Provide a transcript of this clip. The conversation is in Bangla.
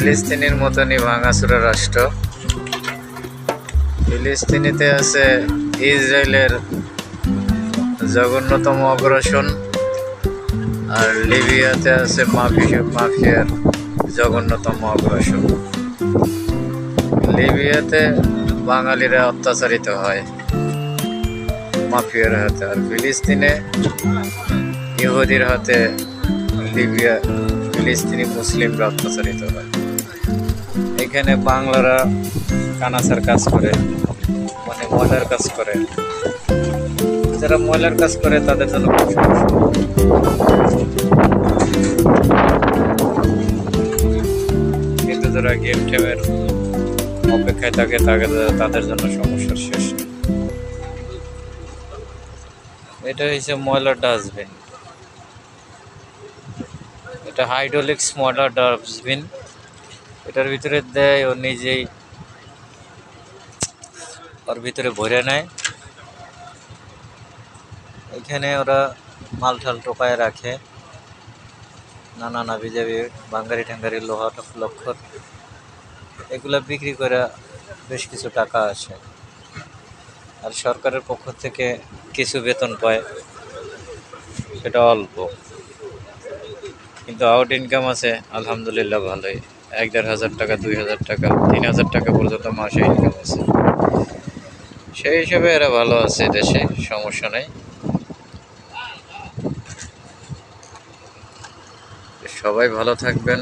ফিলিস্তিনের মতনই ভাঙাচোরা রাষ্ট্র। ফিলিস্তিনিতে আছে ইসরায়েলের জঘন্যতম আগ্রাসন, আর লিবিয়াতে আছে মাফিয়ার জঘন্যতম আগ্রাসন। লিবিয়াতে বাঙালিরা অত্যাচারিত হয় মাফিয়ার হাতে, আর ফিলিস্তিনে ইহুদির হাতে ফিলিস্তিনি মুসলিমরা অত্যাচারিত হয়। এখানে বাংলারা কানাসার কাজ করে, মানে ময়লার কাজ করে। যারা ময়লার কাজ করে তাদের জন্য খুব সমস্যা। কিন্তু যারা গেম টেমের অপেক্ষায় থাকে তাদের জন্য সমস্যার শেষ নেই। এটা হচ্ছে ময়লার ডাস্টবিন, এটা হাইড্রোলিক্স ময়লার ডাস্টবিন। এটার ভিতরে দেয়, ও নিজেই ওর ভিতরে ভরে নেয়। এখানে ওরা মাল ঠাল টোকায় রাখে, নানা বিজাবি বাঙ্গারি ঠাঙ্গারি লোহা লক্ষর, এগুলা বিক্রি করে বেশ কিছু টাকা আসে। আর সরকারের পক্ষ থেকে কিছু বেতন পায়, সেটা অল্প, কিন্তু আউট ইনকাম আছে আলহামদুলিল্লাহ ভালোই। ১,৫০০ টাকা, ২,০০০ টাকা, ৩,০০০ টাকা পর্যন্ত মাসে ইনকাম আছে। সেই হিসেবে এরা ভালো আছে, দেশে সমস্যা নেই। সবাই ভালো থাকবেন।